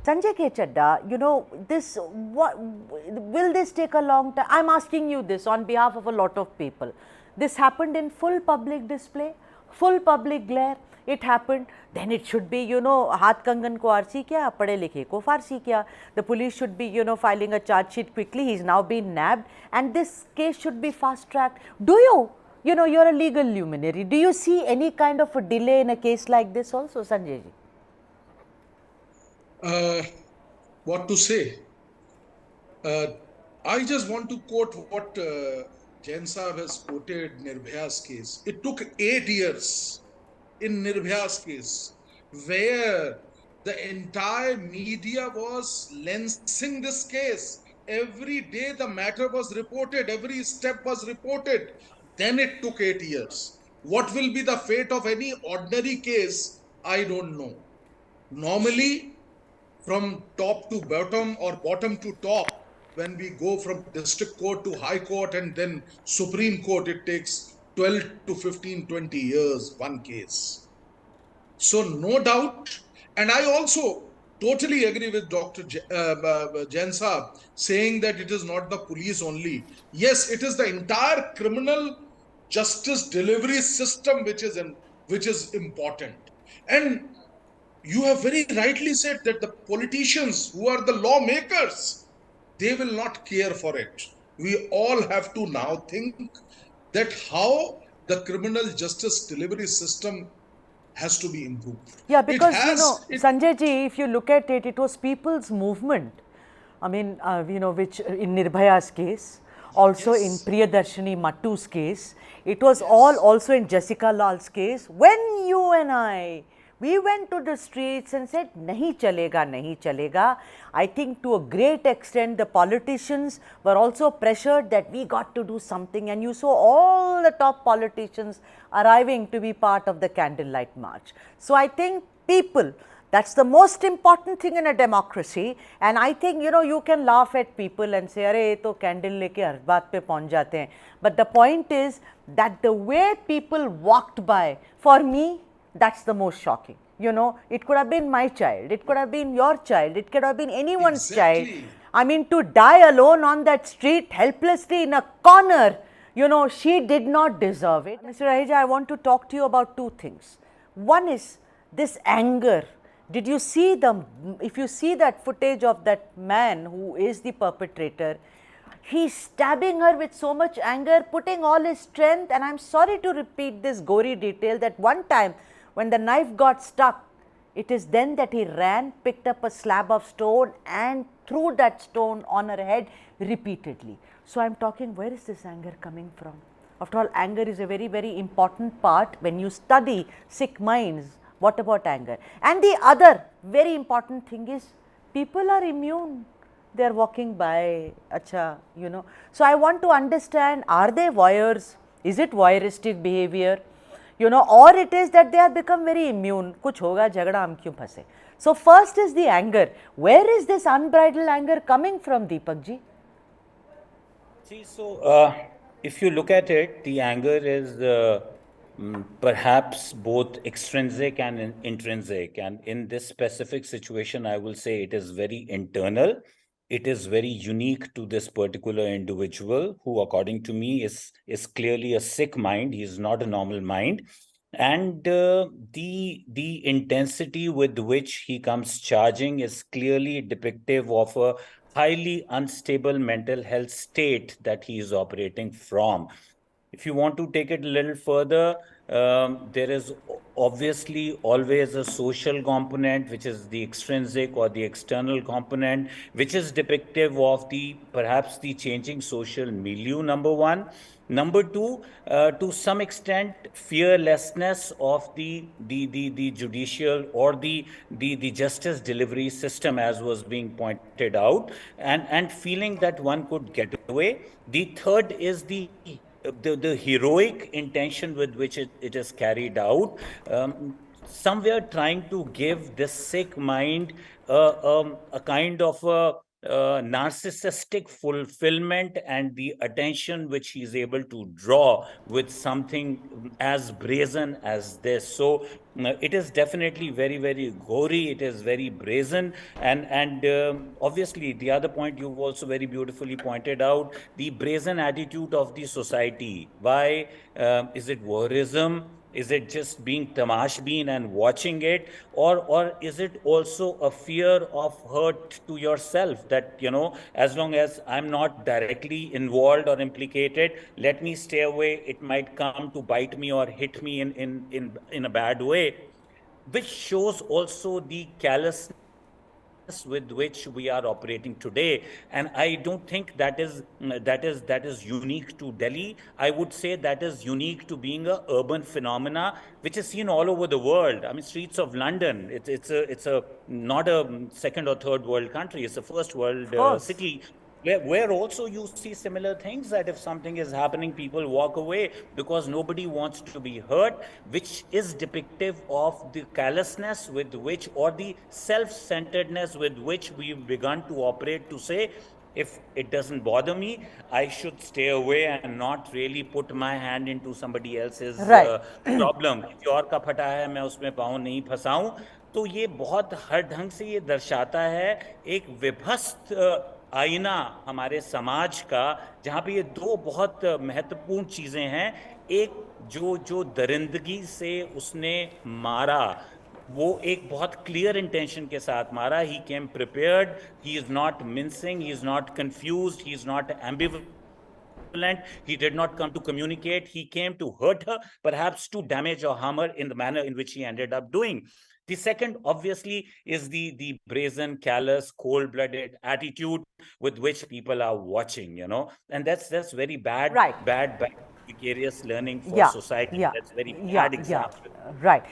Sanjay K, Chadha, will this take a long time? I'm asking you this on behalf of a lot of people. This happened in full public display, full public glare. It happened, then it should be, हाथ कंगन को RC किया, पढ़े लिखे को फारसी किया. The police should be, filing a charge sheet quickly. He's now been nabbed, and this case should be fast tracked. Do you, you're a legal luminary. Do you see any kind of a delay in a case like this also, Sanjay ji? What to say? I just want to quote what Jain Saab has quoted Nirbhaya's case. It took 8 years in Nirbhaya's case, where the entire media was lensing this case. Every day the matter was reported, every step was reported. Then it took 8 years. What will be the fate of any ordinary case? I don't know. Normally, from top to bottom or bottom to top, when we go from district court to high court and then Supreme Court, it takes 12 to 15, 20 years, one case. So no doubt, and I also totally agree with Dr. Jain Saab saying that it is not the police only. Yes, it is the entire criminal justice delivery system which is important. And you have very rightly said that the politicians who are the lawmakers, they will not care for it. We all have to now think that how the criminal justice delivery system has to be improved. Yeah, because Sanjay ji, if you look at it, it was people's movement. I mean, which in Nirbhaya's case, also in Priyadarshini Mattu's case, it was all also in Jessica Lal's case. When you and I, we went to the streets and said, nahi chalega, nahi chalega. I think to a great extent the politicians were also pressured that we got to do something, and you saw all the top politicians arriving to be part of the candlelight march. So I think people, that's the most important thing in a democracy, and I think you can laugh at people and say, "Arey, ye to candle leke har baat pe pahunch jate hain." But the point is that the way people walked by, for me, that's the most shocking. It could have been my child, it could have been your child, it could have been anyone's child. I mean, to die alone on that street, helplessly in a corner, she did not deserve it. Mr. Raheja, I want to talk to you about two things. One is this anger. Did you see if you see that footage of that man who is the perpetrator, he's stabbing her with so much anger, putting all his strength, and I'm sorry to repeat this gory detail that one time when the knife got stuck, it is then that he ran, picked up a slab of stone and threw that stone on her head repeatedly. So I'm talking, where is this anger coming from? After all, anger is a very, very important part when you study sick minds. What about anger? And the other very important thing is, people are immune. They are walking by, acha, So I want to understand, are they voyeurs? Is it voyeuristic behavior? Or it is that they have become very immune. Kuch hoga, jhagda, hum kyun phase? So first is the anger. Where is this unbridled anger coming from, Deepak ji? See, so if you look at it, the anger is perhaps both extrinsic and intrinsic. And in this specific situation, I will say it is very internal. It is very unique to this particular individual who, according to me, is clearly a sick mind. He is not a normal mind. And the intensity with which he comes charging is clearly depictive of a highly unstable mental health state that he is operating from. If you want to take it a little further, there is obviously always a social component, which is the extrinsic or the external component, which is depictive of perhaps the changing social milieu, number one. Number two, to some extent, fearlessness of the judicial or the justice delivery system, as was being pointed out, and feeling that one could get away. The third is the heroic intention with which it is carried out, somewhere trying to give this sick mind a kind of narcissistic fulfillment and the attention which he is able to draw with something as brazen as this. So it is definitely very, very gory. It is very brazen, and obviously the other point you've also very beautifully pointed out, the brazen attitude of the society. Why is it voyeurism? Is it just being tamashbeen and watching it, or is it also a fear of hurt to yourself, that as long as I'm not directly involved or implicated, let me stay away. It might come to bite me or hit me in a bad way, which shows also the callousness with which we are operating today. And I don't think that is unique to Delhi. I would say that is unique to being a urban phenomena which is seen all over the world. I mean, streets of London, it's a not a second or third world country, it's a first world Of course. city, where also you see similar things, that if something is happening, people walk away because nobody wants to be hurt, which is depictive of the callousness with which, or the self-centeredness with which we've begun to operate, to say, if it doesn't bother me, I should stay away and not really put my hand into somebody else's Right. Problem, किसी और का फटा है, मैं उसमें पाँव नहीं फंसाऊं. तो ये बहुत हर ढंग से ये दर्शाता है एक विभस्त आईना हमारे समाज का, जहाँ पे ये दो बहुत महत्वपूर्ण चीजें हैं. एक, जो जो दरिंदगी से उसने मारा, वो एक बहुत क्लियर इंटेंशन के साथ मारा. He came prepared, he is not mincing, he is not confused, he is not ambivalent. He did not come to communicate. He came to hurt her, perhaps to damage or harm her in the manner in which he ended up doing. The second, obviously, is the brazen, callous, cold-blooded attitude with which people are watching. And that's very bad, Right. bad, bad, precarious learning for Yeah. society. Yeah. That's very Yeah. bad Yeah. example. Right.